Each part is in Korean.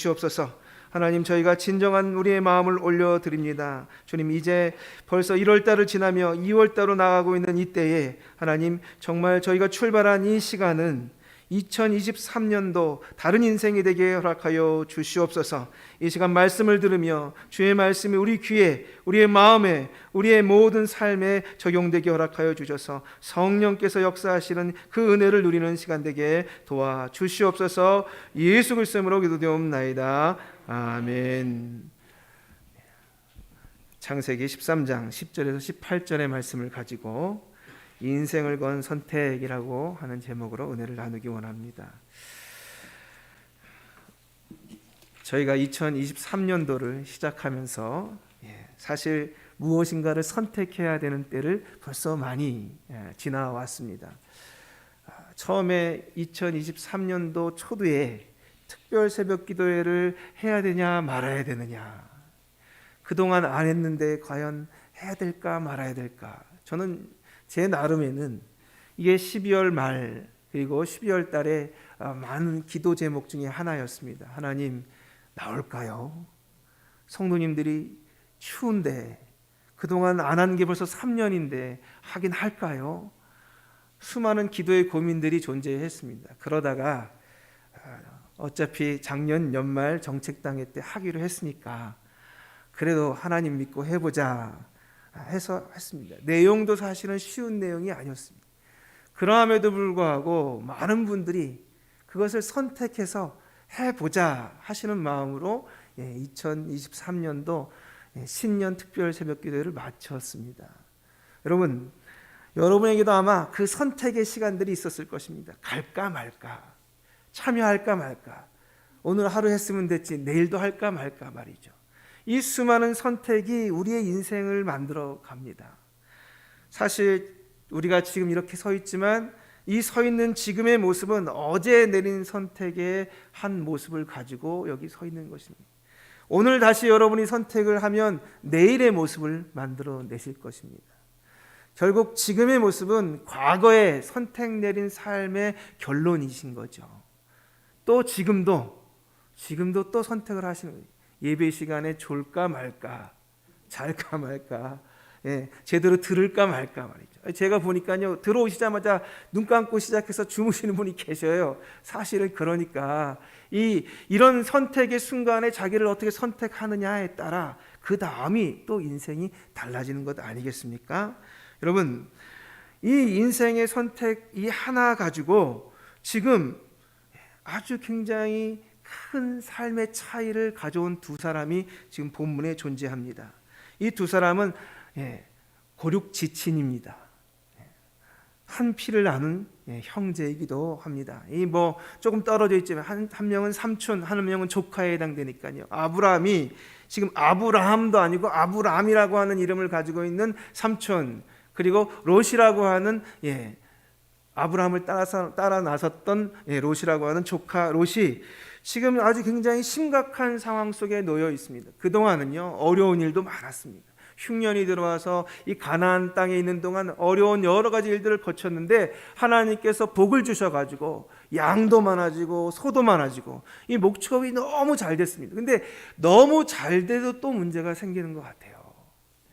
주시옵소서. 하나님, 저희가 진정한 우리의 마음을 올려드립니다. 주님, 이제 벌써 1월달을 지나며 2월달로 나가고 있는 이때에 하나님, 정말 저희가 출발한 이 시간은 2023년도 다른 인생이 되게 허락하여 주시옵소서. 이 시간 말씀을 들으며 주의 말씀이 우리 귀에, 우리의 마음에, 우리의 모든 삶에 적용되게 허락하여 주셔서 성령께서 역사하시는 그 은혜를 누리는 시간 되게 도와주시옵소서. 예수 그리스도의 이름으로 기도드리옵나이다. 아멘. 창세기 13장 10절에서 18절의 말씀을 가지고 인생을 건 선택이라고 하는 제목으로 은혜를 나누기 원합니다. 저희가 2023년도를 시작하면서 사실 무엇인가를 선택해야 되는 때를 벌써 많이 지나왔습니다. 처음에 2023년도 초두에 특별 새벽 기도회를 해야 되냐 말아야 되느냐, 그동안 안 했는데 과연 해야 될까 말아야 될까. 저는 제 나름에는 이게 12월 말 그리고 12월 달에 많은 기도 제목 중에 하나였습니다. 하나님, 나올까요? 성도님들이 추운데 그동안 안 한 게 벌써 3년인데 하긴 할까요? 수많은 기도의 고민들이 존재했습니다. 그러다가 어차피 작년 연말 정책당회 때 하기로 했으니까 그래도 하나님 믿고 해보자 해서 했습니다. 내용도 사실은 쉬운 내용이 아니었습니다. 그럼에도 불구하고 많은 분들이 그것을 선택해서 해보자 하시는 마음으로 2023년도 신년 특별 새벽 기도회를 마쳤습니다. 여러분, 여러분에게도 아마 그 선택의 시간들이 있었을 것입니다. 갈까 말까, 참여할까 말까, 오늘 하루 했으면 됐지 내일도 할까 말까 말이죠. 이 수많은 선택이 우리의 인생을 만들어 갑니다. 사실 우리가 지금 이렇게 서 있지만 이 서 있는 지금의 모습은 어제 내린 선택의 한 모습을 가지고 여기 서 있는 것입니다. 오늘 다시 여러분이 선택을 하면 내일의 모습을 만들어 내실 것입니다. 결국 지금의 모습은 과거에 선택 내린 삶의 결론이신 거죠. 또 지금도 또 선택을 하시는 거예요. 예배 시간에 졸까 말까, 잘까 말까, 제대로 들을까 말까 말이죠. 제가 보니까요, 들어오시자마자 눈 감고 시작해서 주무시는 분이 계셔요. 사실은 그러니까 이런 선택의 순간에 자기를 어떻게 선택하느냐에 따라 그 다음이 또 인생이 달라지는 것 아니겠습니까? 여러분, 이 인생의 선택 이 하나 가지고 지금 아주 굉장히 큰 삶의 차이를 가져온 두 사람이 지금 본문에 존재합니다. 이 두 사람은 고륙지친입니다. 한 피를 나눈 형제이기도 합니다. 이 뭐 조금 떨어져 있지만 한 명은 삼촌, 한 명은 조카에 해당되니까요. 아브라함이 지금 아브라함도 아니고 아브람이라고 하는 이름을 가지고 있는 삼촌, 그리고 롯이라고 하는 아브라함을 따라 나섰던 롯이라고 하는 조카 롯이 지금 아주 굉장히 심각한 상황 속에 놓여 있습니다. 그동안은요, 어려운 일도 많았습니다. 흉년이 들어와서 이 가나안 땅에 있는 동안 어려운 여러 가지 일들을 거쳤는데 하나님께서 복을 주셔가지고 양도 많아지고 소도 많아지고 이 목축업이 너무 잘 됐습니다. 근데 너무 잘 돼도 또 문제가 생기는 것 같아요.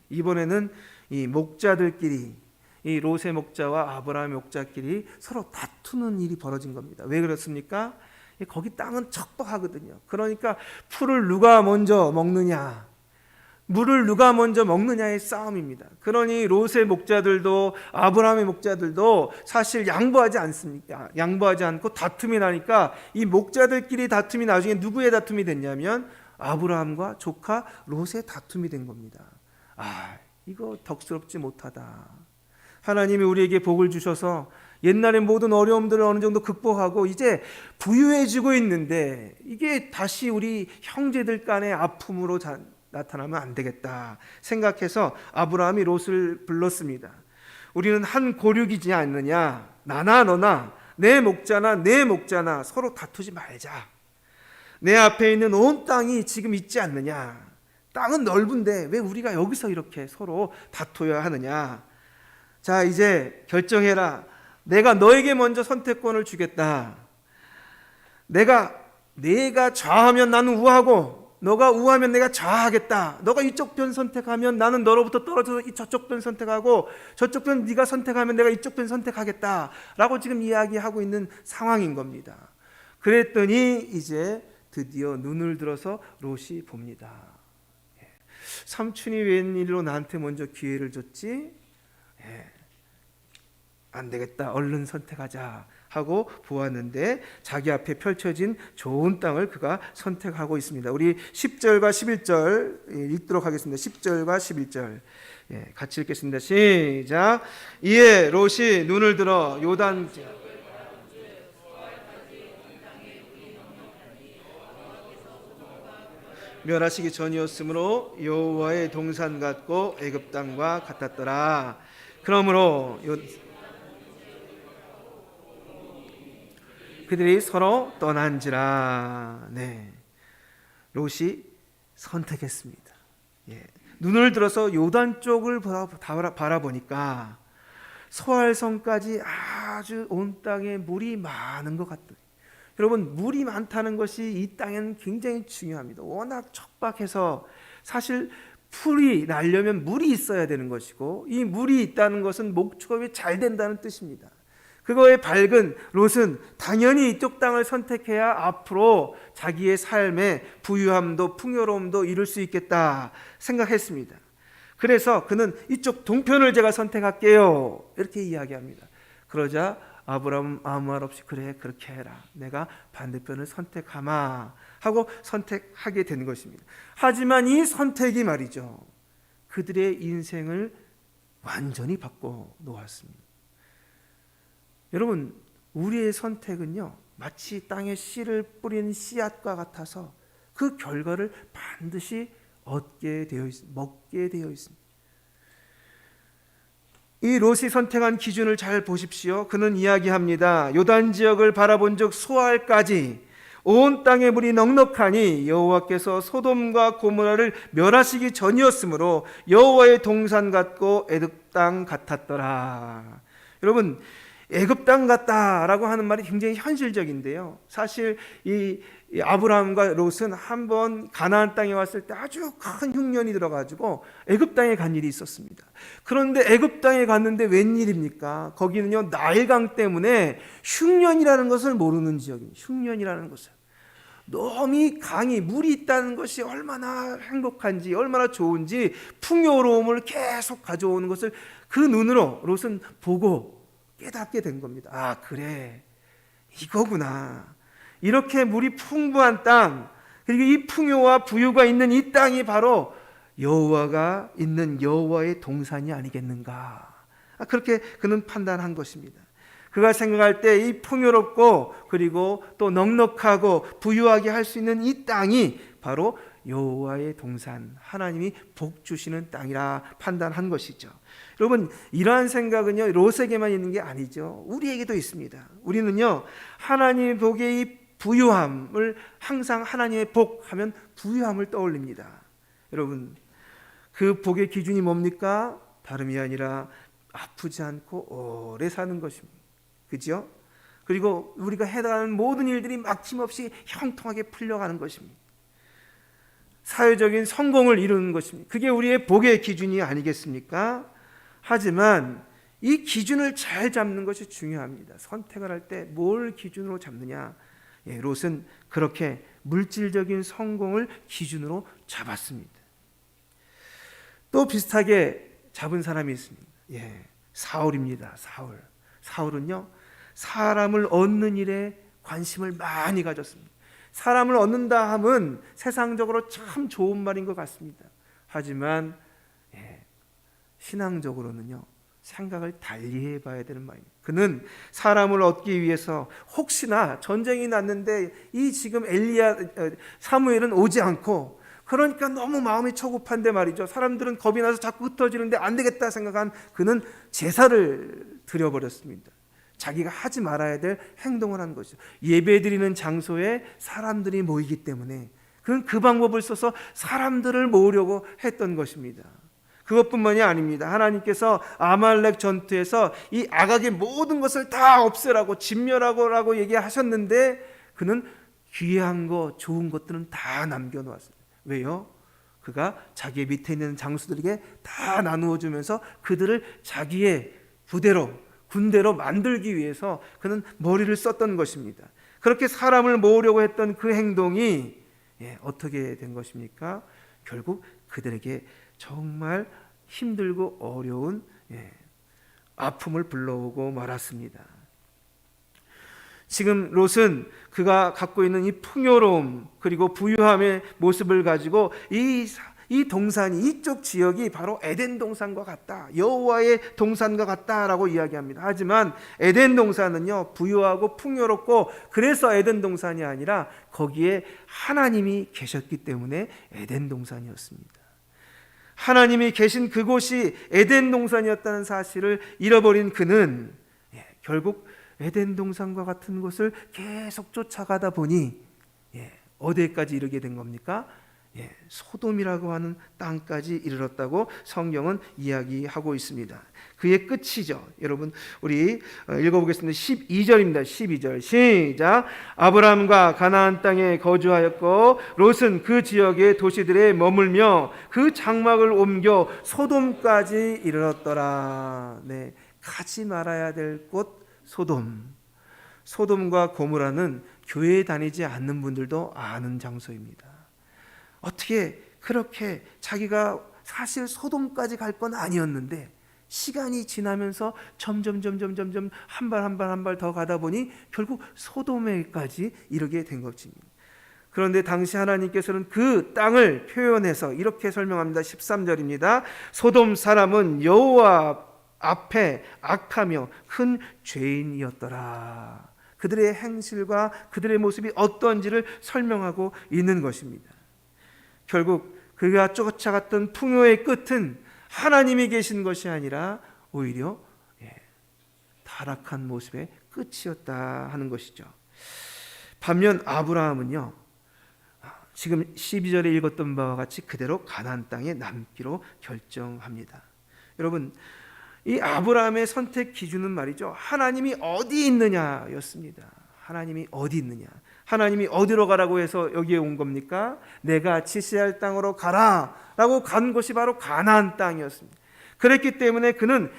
이번에는 이 목자들끼리, 이 롯의 목자와 아브라함의 목자끼리 서로 다투는 일이 벌어진 겁니다. 왜 그렇습니까? 거기 땅은 척박하거든요. 그러니까 풀을 누가 먼저 먹느냐, 물을 누가 먼저 먹느냐의 싸움입니다. 그러니 롯의 목자들도 아브라함의 목자들도 사실 양보하지 않습니까? 양보하지 않고 다툼이 나니까 이 목자들끼리 다툼이 나중에 누구의 다툼이 됐냐면 아브라함과 조카 롯의 다툼이 된 겁니다. 이거 덕스럽지 못하다. 하나님이 우리에게 복을 주셔서 옛날의 모든 어려움들을 어느 정도 극복하고 이제 부유해지고 있는데 이게 다시 우리 형제들 간의 아픔으로 나타나면 안 되겠다 생각해서 아브라함이 롯을 불렀습니다. 우리는 한 고륙이지 않느냐, 나나 너나 내 목자나 서로 다투지 말자. 내 앞에 있는 온 땅이 지금 있지 않느냐. 땅은 넓은데 왜 우리가 여기서 이렇게 서로 다투어야 하느냐. 자, 이제 결정해라. 내가 너에게 먼저 선택권을 주겠다. 내가 내가 좌하면 나는 우하고 너가 우하면 내가 좌하겠다. 너가 이쪽 편 선택하면 나는 너로부터 떨어져서 저쪽 편 선택하고 저쪽 편 네가 선택하면 내가 이쪽 편 선택하겠다 라고 지금 이야기하고 있는 상황인 겁니다. 그랬더니 이제 드디어 눈을 들어서 롯이 봅니다. 삼촌이 웬일로 나한테 먼저 기회를 줬지? 안 되겠다, 얼른 선택하자 하고 보았는데 자기 앞에 펼쳐진 좋은 땅을 그가 선택하고 있습니다. 우리 10절과 11절 읽도록 하겠습니다. 10절과 11절 같이 읽겠습니다. 시작. 이에 롯이 눈을 들어 요단 멸하시기 전이었으므로 여호와의 동산 같고 애굽 땅과 같았더라. 그러므로 그들이 서로 떠난지라. 롯이 선택했습니다. 눈을 들어서 요단 쪽을 바라보니까 소알성까지 아주 온 땅에 물이 많은 것 같더니, 여러분, 물이 많다는 것이 이 땅에는 굉장히 중요합니다. 워낙 척박해서 사실 풀이 나려면 물이 있어야 되는 것이고, 이 물이 있다는 것은 목축업이 잘 된다는 뜻입니다. 그거에 밝은 롯은 당연히 이쪽 땅을 선택해야 앞으로 자기의 삶의 부유함도 풍요로움도 이룰 수 있겠다 생각했습니다. 그래서 그는 이쪽 동편을 제가 선택할게요 이렇게 이야기합니다. 그러자 아브라함은 아무 말 없이 그래, 그렇게 해라, 내가 반대편을 선택하마 하고 선택하게 된 것입니다. 하지만 이 선택이 말이죠, 그들의 인생을 완전히 바꿔 놓았습니다. 여러분, 우리의 선택은요 마치 땅에 씨를 뿌린 씨앗과 같아서 그 결과를 반드시 먹게 되어 있습니다. 이 롯이 선택한 기준을 잘 보십시오. 그는 이야기합니다. 요단 지역을 바라본 즉 소알까지 온 땅의 물이 넉넉하니 여호와께서 소돔과 고모라를 멸하시기 전이었으므로 여호와의 동산 같고 애굽 땅 같았더라. 여러분, 애굽 땅 같다라고 하는 말이 굉장히 현실적인데요, 사실 이 아브라함과 롯은 한번 가나안 땅에 왔을 때 아주 큰 흉년이 들어가지고 애굽 땅에 간 일이 있었습니다. 그런데 애굽 땅에 갔는데 웬일입니까? 거기는요 나일강 때문에 흉년이라는 것을 모르는 지역입니다. 흉년이라는 것을, 너무 강이 물이 있다는 것이 얼마나 행복한지 얼마나 좋은지 풍요로움을 계속 가져오는 것을 그 눈으로 롯은 보고 깨닫게 된 겁니다. 아, 그래, 이거구나. 이렇게 물이 풍부한 땅, 그리고 이 풍요와 부유가 있는 이 땅이 바로 여호와가 있는 여호와의 동산이 아니겠는가, 그렇게 그는 판단한 것입니다. 그가 생각할 때 이 풍요롭고 그리고 또 넉넉하고 부유하게 할 수 있는 이 땅이 바로 여호와의 동산, 하나님이 복 주시는 땅이라 판단한 것이죠. 여러분, 이러한 생각은요 롯에게만 있는 게 아니죠. 우리에게도 있습니다. 우리는요 하나님의 복의 이 부유함을, 항상 하나님의 복 하면 부유함을 떠올립니다. 여러분, 그 복의 기준이 뭡니까? 다름이 아니라 아프지 않고 오래 사는 것입니다. 그죠? 그리고 우리가 해당하는 모든 일들이 막힘없이 형통하게 풀려가는 것입니다. 사회적인 성공을 이루는 것입니다. 그게 우리의 복의 기준이 아니겠습니까? 하지만 이 기준을 잘 잡는 것이 중요합니다. 선택을 할 때 뭘 기준으로 잡느냐. 롯은 그렇게 물질적인 성공을 기준으로 잡았습니다. 또 비슷하게 잡은 사람이 있습니다. 사울입니다. 사울은요 사람을 얻는 일에 관심을 많이 가졌습니다. 사람을 얻는다 함은 세상적으로 참 좋은 말인 것 같습니다. 하지만 신앙적으로는요 생각을 달리 해봐야 되는 말입니다. 그는 사람을 얻기 위해서 혹시나 전쟁이 났는데 이 지금 사무엘은 오지 않고, 그러니까 너무 마음이 초급한데 말이죠, 사람들은 겁이 나서 자꾸 흩어지는데 안 되겠다 생각한 그는 제사를 드려버렸습니다. 자기가 하지 말아야 될 행동을 한 것이죠. 예배드리는 장소에 사람들이 모이기 때문에 그는 그 방법을 써서 사람들을 모으려고 했던 것입니다. 그것뿐만이 아닙니다. 하나님께서 아말렉 전투에서 이 아각의 모든 것을 다 없애라고 진멸하고라고 얘기하셨는데 그는 귀한 거, 좋은 것들은 다 남겨놓았습니다. 왜요? 그가 자기의 밑에 있는 장수들에게 다 나누어 주면서 그들을 자기의 부대로, 군대로 만들기 위해서 그는 머리를 썼던 것입니다. 그렇게 사람을 모으려고 했던 그 행동이 어떻게 된 것입니까? 결국 그들에게 정말 힘들고 어려운 아픔을 불러오고 말았습니다. 지금 롯은 그가 갖고 있는 이 풍요로움 그리고 부유함의 모습을 가지고 이 동산이, 이쪽 지역이 바로 에덴 동산과 같다, 여호와의 동산과 같다라고 이야기합니다. 하지만 에덴 동산은요, 부유하고 풍요롭고 그래서 에덴 동산이 아니라 거기에 하나님이 계셨기 때문에 에덴 동산이었습니다. 하나님이 계신 그곳이 에덴 동산이었다는 사실을 잃어버린 그는 결국 에덴 동산과 같은 곳을 계속 쫓아가다 보니 어디까지 이르게 된 겁니까? 소돔이라고 하는 땅까지 이르렀다고 성경은 이야기하고 있습니다. 그의 끝이죠. 여러분, 우리 읽어보겠습니다. 12절입니다. 12절 시작. 아브람과 가나안 땅에 거주하였고 롯은 그 지역의 도시들에 머물며 그 장막을 옮겨 소돔까지 이르렀더라. 가지 말아야 될 곳 소돔. 소돔과 고모라는 교회에 다니지 않는 분들도 아는 장소입니다. 어떻게 그렇게 자기가 사실 소돔까지 갈 건 아니었는데 시간이 지나면서 점점 한 발 더 가다 보니 결국 소돔에까지 이르게 된 것입니다. 그런데 당시 하나님께서는 그 땅을 표현해서 이렇게 설명합니다. 13절입니다. 소돔 사람은 여호와 앞에 악하며 큰 죄인이었더라. 그들의 행실과 그들의 모습이 어떤지를 설명하고 있는 것입니다. 결국 그가 쫓아갔던 풍요의 끝은 하나님이 계신 것이 아니라 오히려 타락한 모습의 끝이었다 하는 것이죠. 반면 아브라함은요, 지금 12절에 읽었던 바와 같이 그대로 가나안 땅에 남기로 결정합니다. 여러분, 이 아브라함의 선택 기준은 말이죠, 하나님이 어디 있느냐였습니다. 하나님이 어디 있느냐, 하나님이 어디로 가라고 해서 여기에 온 겁니까? 내가 지시할 땅으로 가라 라고 간 곳이 바로 가나안 땅이었습니다. 그랬기 때문에 그는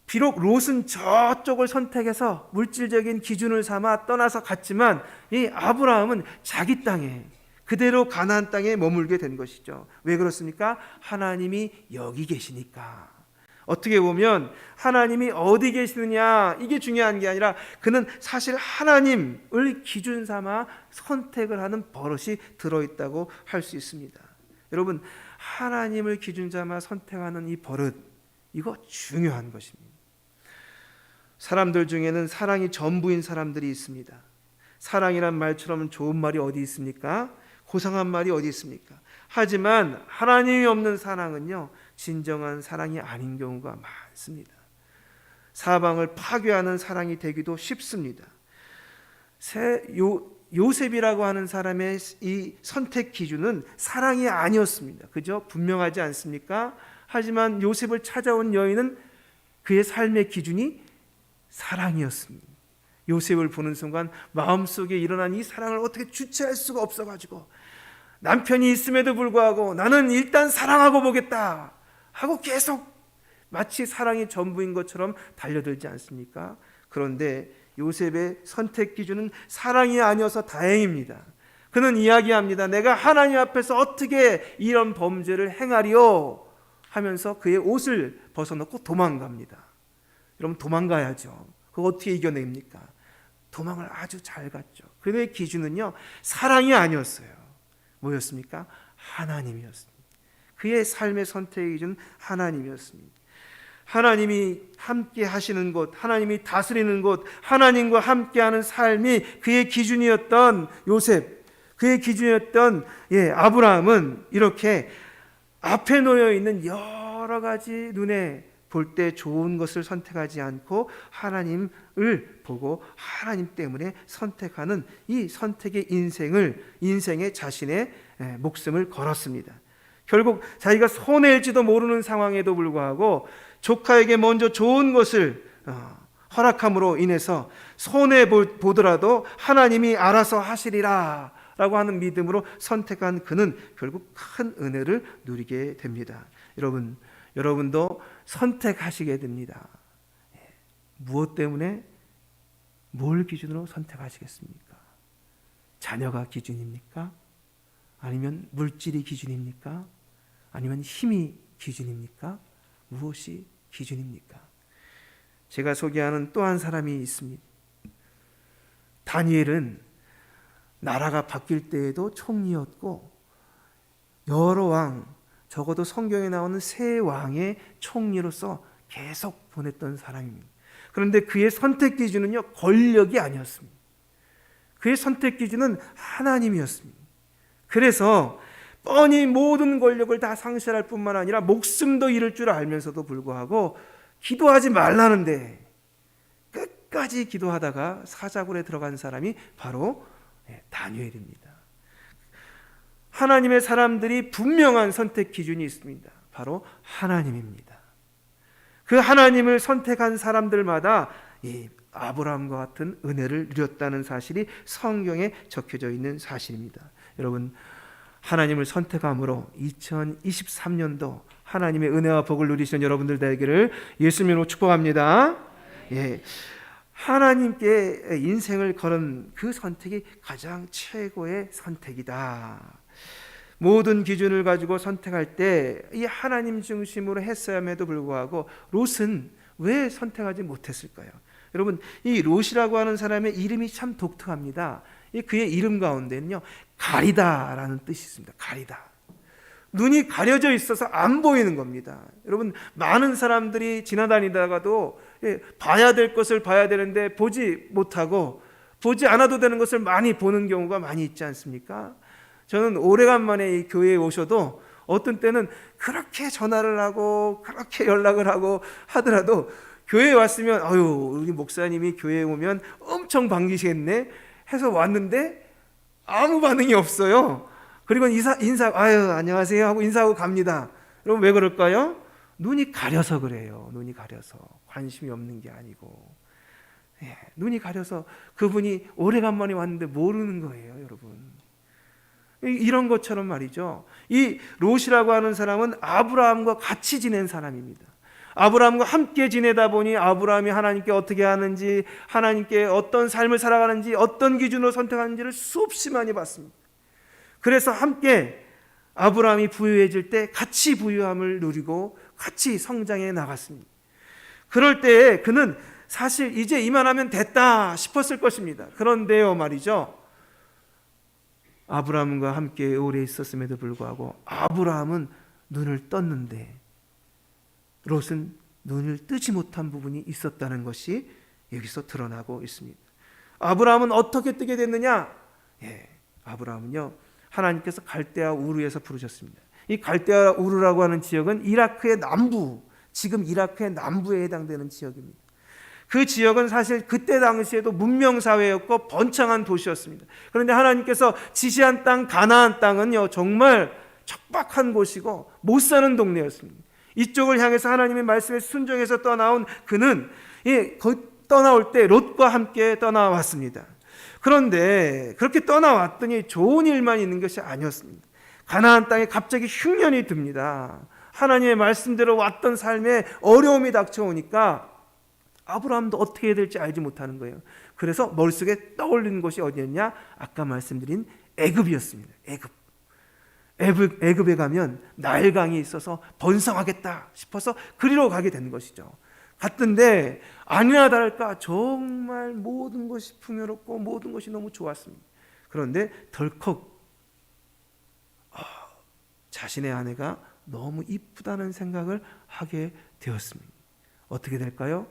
비록 롯은 저쪽을 선택해서 물질적인 기준을 삼아 떠나서 갔지만 이 아브라함은 자기 땅에 그대로 가나안 땅에 머물게 된 것이죠. 왜 그렇습니까? 하나님이 여기 계시니까. 어떻게 보면 하나님이 어디 계시느냐 이게 중요한 게 아니라 그는 사실 하나님을 기준 삼아 선택을 하는 버릇이 들어있다고 할 수 있습니다. 여러분, 하나님을 기준 삼아 선택하는 이 버릇, 이거 중요한 것입니다. 사람들 중에는 사랑이 전부인 사람들이 있습니다. 사랑이란 말처럼 좋은 말이 어디 있습니까? 고상한 말이 어디 있습니까? 하지만 하나님이 없는 사랑은요, 진정한 사랑이 아닌 경우가 많습니다. 사방을 파괴하는 사랑이 되기도 쉽습니다. 요셉이라고 하는 사람의 이 선택 기준은 사랑이 아니었습니다. 그죠? 분명하지 않습니까? 하지만 요셉을 찾아온 여인은 그의 삶의 기준이 사랑이었습니다. 요셉을 보는 순간 마음속에 일어난 이 사랑을 어떻게 주체할 수가 없어가지고 남편이 있음에도 불구하고 나는 일단 사랑하고 보겠다 하고 계속 마치 사랑이 전부인 것처럼 달려들지 않습니까? 그런데 요셉의 선택 기준은 사랑이 아니어서 다행입니다. 그는 이야기합니다. 내가 하나님 앞에서 어떻게 이런 범죄를 행하리요 하면서 그의 옷을 벗어놓고 도망갑니다. 여러분, 도망가야죠. 그거 어떻게 이겨냅니까? 도망을 아주 잘 갔죠. 그의 기준은요, 사랑이 아니었어요. 뭐였습니까? 하나님이었습니다. 그의 삶의 선택의 기준은 하나님이었습니다. 하나님이 함께 하시는 곳, 하나님이 다스리는 곳, 하나님과 함께하는 삶이 그의 기준이었던 요셉, 그의 기준이었던 아브라함은 이렇게 앞에 놓여 있는 여러 가지 눈에 볼 때 좋은 것을 선택하지 않고 하나님을 보고 하나님 때문에 선택하는 이 선택의 인생에 자신의 목숨을 걸었습니다. 결국 자기가 손해일지도 모르는 상황에도 불구하고 조카에게 먼저 좋은 것을 허락함으로 인해서 손해 보더라도 하나님이 알아서 하시리라 라고 하는 믿음으로 선택한 그는 결국 큰 은혜를 누리게 됩니다. 여러분도 선택하시게 됩니다. 무엇 때문에, 뭘 기준으로 선택하시겠습니까? 자녀가 기준입니까? 아니면 물질이 기준입니까? 아니면 힘이 기준입니까? 무엇이 기준입니까? 제가 소개하는 또 한 사람이 있습니다. 다니엘은 나라가 바뀔 때에도 총리였고 여러 왕, 적어도 성경에 나오는 세 왕의 총리로서 계속 보냈던 사람입니다. 그런데 그의 선택 기준은요, 권력이 아니었습니다. 그의 선택 기준은 하나님이었습니다. 그래서 뻔히 모든 권력을 다 상실할 뿐만 아니라 목숨도 잃을 줄 알면서도 불구하고 기도하지 말라는데 끝까지 기도하다가 사자굴에 들어간 사람이 바로 다니엘입니다. 하나님의 사람들이 분명한 선택 기준이 있습니다. 바로 하나님입니다. 그 하나님을 선택한 사람들마다 이 아브라함과 같은 은혜를 누렸다는 사실이 성경에 적혀져 있는 사실입니다. 여러분, 하나님을 선택함으로 2023년도 하나님의 은혜와 복을 누리시는 여러분들 되기를 예수님으로 축복합니다. 예, 하나님께 인생을 거는 그 선택이 가장 최고의 선택이다. 모든 기준을 가지고 선택할 때 이 하나님 중심으로 했어야함에도 불구하고 롯은 왜 선택하지 못했을까요? 여러분, 이 롯이라고 하는 사람의 이름이 참 독특합니다. 그의 이름 가운데는요, 가리다라는 뜻이 있습니다. 가리다. 눈이 가려져 있어서 안 보이는 겁니다. 여러분, 많은 사람들이 지나다니다가도 봐야 될 것을 봐야 되는데 보지 못하고 보지 않아도 되는 것을 많이 보는 경우가 많이 있지 않습니까? 저는 오래간만에 이 교회에 오셔도 어떤 때는 그렇게 전화를 하고 그렇게 연락을 하고 하더라도 교회에 왔으면 우리 목사님이 교회에 오면 엄청 반기시겠네 해서 왔는데 아무 반응이 없어요. 그리고 안녕하세요 하고 인사하고 갑니다. 여러분, 왜 그럴까요? 눈이 가려서 그래요. 눈이 가려서. 관심이 없는 게 아니고, 눈이 가려서 그분이 오래간만에 왔는데 모르는 거예요, 여러분. 이런 것처럼 말이죠. 이 롯이라고 하는 사람은 아브라함과 같이 지낸 사람입니다. 아브라함과 함께 지내다 보니 아브라함이 하나님께 어떻게 하는지, 하나님께 어떤 삶을 살아가는지, 어떤 기준으로 선택하는지를 수없이 많이 봤습니다. 그래서 함께 아브라함이 부유해질 때 같이 부유함을 누리고 같이 성장해 나갔습니다. 그럴 때에 그는 사실 이제 이만하면 됐다 싶었을 것입니다. 그런데요 말이죠, 아브라함과 함께 오래 있었음에도 불구하고 아브라함은 눈을 떴는데 롯은 눈을 뜨지 못한 부분이 있었다는 것이 여기서 드러나고 있습니다. 아브라함은 어떻게 뜨게 됐느냐? 아브라함은요, 하나님께서 갈대아 우르에서 부르셨습니다. 이 갈대아 우르라고 하는 지역은 이라크의 남부, 지금 이라크의 남부에 해당되는 지역입니다. 그 지역은 사실 그때 당시에도 문명사회였고 번창한 도시였습니다. 그런데 하나님께서 지시한 땅, 가나안 땅은요, 정말 척박한 곳이고 못 사는 동네였습니다. 이쪽을 향해서 하나님의 말씀에 순종해서 떠나온 그는 떠나올 때 롯과 함께 떠나왔습니다. 그런데 그렇게 떠나왔더니 좋은 일만 있는 것이 아니었습니다. 가나안 땅에 갑자기 흉년이 듭니다. 하나님의 말씀대로 왔던 삶에 어려움이 닥쳐오니까 아브라함도 어떻게 해야 될지 알지 못하는 거예요. 그래서 머릿속에 떠올리는 곳이 어디였냐? 아까 말씀드린 애굽이었습니다. 애굽에 가면 나일강이 있어서 번성하겠다 싶어서 그리로 가게 된 것이죠. 갔던데 아니나 다를까 정말 모든 것이 풍요롭고 모든 것이 너무 좋았습니다. 그런데 덜컥 자신의 아내가 너무 이쁘다는 생각을 하게 되었습니다. 어떻게 될까요?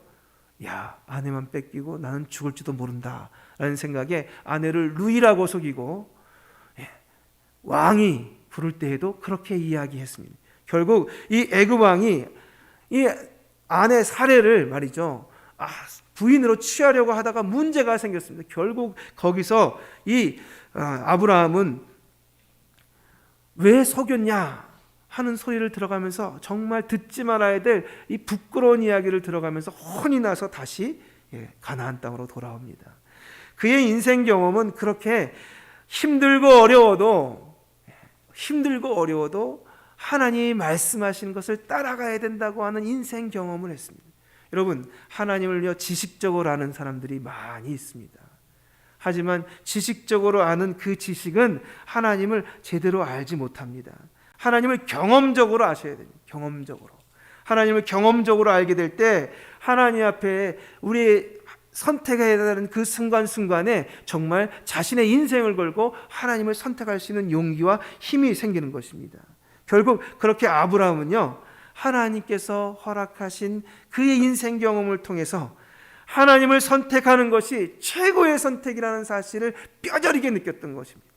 아내만 뺏기고 나는 죽을지도 모른다 라는 생각에 아내를 루이라고 속이고 왕이 부를 때에도 그렇게 이야기했습니다. 결국 이 애굽 왕이 이 아내 사례를 말이죠, 부인으로 취하려고 하다가 문제가 생겼습니다. 결국 거기서 이 아브라함은 왜 속였냐 하는 소리를 들어가면서 정말 듣지 말아야 될 이 부끄러운 이야기를 들어가면서 혼이 나서 다시 가나안 땅으로 돌아옵니다. 그의 인생 경험은 그렇게 힘들고 어려워도 하나님이 말씀하신 것을 따라가야 된다고 하는 인생 경험을 했습니다. 여러분, 하나님을 지식적으로 아는 사람들이 많이 있습니다. 하지만 지식적으로 아는 그 지식은 하나님을 제대로 알지 못합니다. 하나님을 경험적으로 아셔야 됩니다. 하나님을 경험적으로 알게 될 때 하나님 앞에 우리의 선택해야 되는 그 순간순간에 정말 자신의 인생을 걸고 하나님을 선택할 수 있는 용기와 힘이 생기는 것입니다. 결국 그렇게 아브라함은요, 하나님께서 허락하신 그의 인생 경험을 통해서 하나님을 선택하는 것이 최고의 선택이라는 사실을 뼈저리게 느꼈던 것입니다.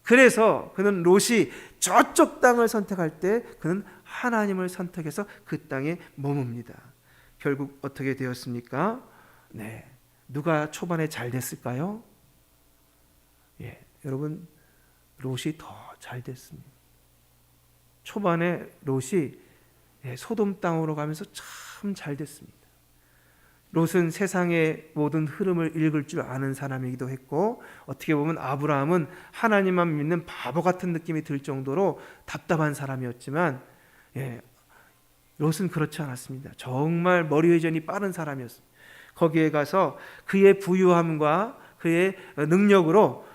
그래서 그는 롯이 저쪽 땅을 선택할 때 그는 하나님을 선택해서 그 땅에 머뭅니다. 결국 어떻게 되었습니까? 누가 초반에 잘 됐을까요? 여러분, 롯이 더 잘 됐습니다. 초반에 롯이 소돔 땅으로 가면서 참 잘 됐습니다. 롯은 세상의 모든 흐름을 읽을 줄 아는 사람이기도 했고, 어떻게 보면 아브라함은 하나님만 믿는 바보 같은 느낌이 들 정도로 답답한 사람이었지만, 롯은 그렇지 않았습니다. 정말 머리 회전이 빠른 사람이었습니다. 거기에 가서 그의 부유함과 그의 능력으로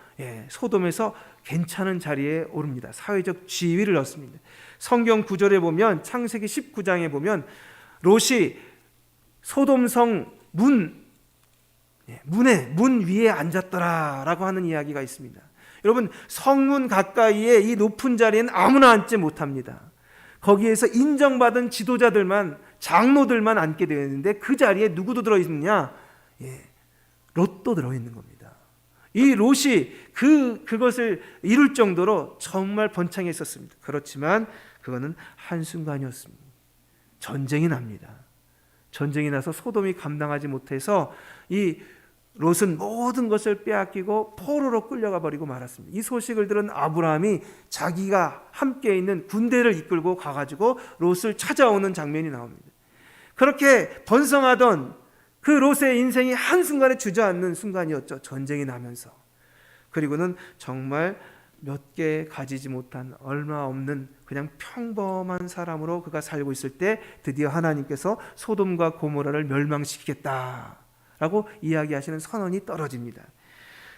소돔에서 괜찮은 자리에 오릅니다. 사회적 지위를 얻습니다. 성경 구절에 보면, 창세기 19장에 보면 롯이 소돔성 문 위에 앉았더라라고 하는 이야기가 있습니다. 여러분, 성문 가까이에 이 높은 자리에는 아무나 앉지 못합니다. 거기에서 인정받은 지도자들만, 장로들만 앉게 되어 있는데 그 자리에 누구도 들어있느냐? 롯도 들어있는 겁니다. 이 롯이 그것을 이룰 정도로 정말 번창했었습니다. 그렇지만 그거는 한순간이었습니다. 전쟁이 납니다. 전쟁이 나서 소돔이 감당하지 못해서 이 롯은 모든 것을 빼앗기고 포로로 끌려가 버리고 말았습니다. 이 소식을 들은 아브라함이 자기가 함께 있는 군대를 이끌고 가가지고 롯을 찾아오는 장면이 나옵니다. 그렇게 번성하던 그 롯의 인생이 한순간에 주저앉는 순간이었죠. 전쟁이 나면서. 그리고는 정말 몇 개 가지지 못한, 얼마 없는 그냥 평범한 사람으로 그가 살고 있을 때 드디어 하나님께서 소돔과 고모라를 멸망시키겠다라고 이야기하시는 선언이 떨어집니다.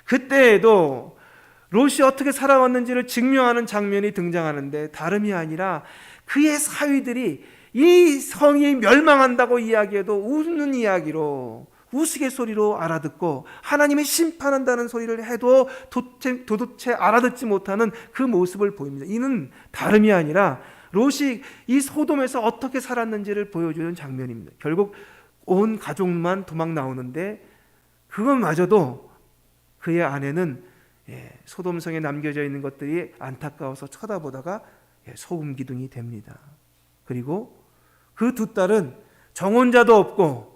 그때에도 롯이 어떻게 살아왔는지를 증명하는 장면이 등장하는데, 다름이 아니라 그의 사위들이 이 성이 멸망한다고 이야기해도 웃는 이야기로, 우스갯소리로 알아듣고, 하나님이 심판한다는 소리를 해도 도대체 알아듣지 못하는 그 모습을 보입니다. 이는 다름이 아니라 롯이 이 소돔에서 어떻게 살았는지를 보여주는 장면입니다. 결국 온 가족만 도망 나오는데, 그것마저도 그의 아내는 소돔성에 남겨져 있는 것들이 안타까워서 쳐다보다가 소금 기둥이 됩니다. 그리고 그 두 딸은 정혼자도 없고,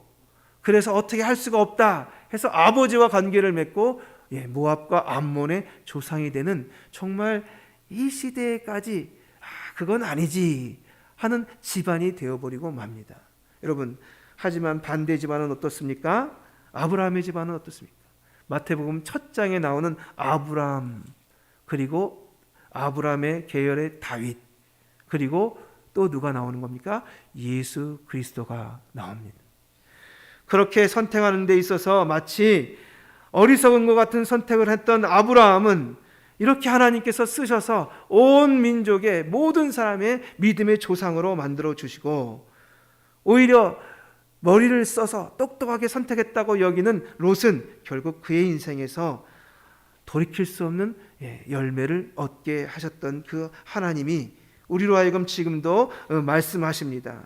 그래서 어떻게 할 수가 없다 해서 아버지와 관계를 맺고 모압과 암몬의 조상이 되는, 정말 이 시대까지 그건 아니지 하는 집안이 되어버리고 맙니다. 여러분, 하지만 반대 집안은 어떻습니까? 아브라함의 집안은 어떻습니까? 마태복음 첫 장에 나오는 아브라함, 그리고 아브라함의 계열의 다윗, 그리고 또 누가 나오는 겁니까? 예수 그리스도가 나옵니다. 그렇게 선택하는 데 있어서 마치 어리석은 것 같은 선택을 했던 아브라함은 이렇게 하나님께서 쓰셔서 온 민족의 모든 사람의 믿음의 조상으로 만들어 주시고, 오히려 머리를 써서 똑똑하게 선택했다고 여기는 롯은 결국 그의 인생에서 돌이킬 수 없는 열매를 얻게 하셨던 그 하나님이 우리로 하여금 지금도 말씀하십니다.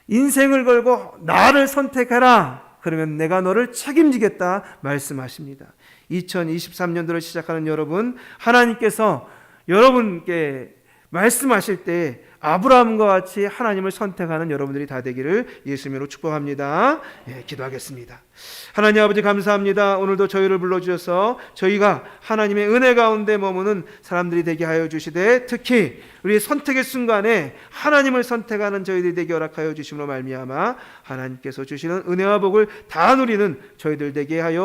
인생을 걸고 나를 선택해라, 그러면 내가 너를 책임지겠다 말씀하십니다. 2023년도를 시작하는 여러분, 하나님께서 여러분께 말씀하실 때 아브라함과 같이 하나님을 선택하는 여러분들이 다 되기를 예수님으로 축복합니다. 기도하겠습니다. 하나님 아버지 감사합니다. 오늘도 저희를 불러주셔서 저희가 하나님의 은혜 가운데 머무는 사람들이 되게 하여 주시되, 특히 우리 선택의 순간에 하나님을 선택하는 저희들이 되게 허락하여 주심으로 말미암아 하나님께서 주시는 은혜와 복을 다 누리는 저희들 되게 하여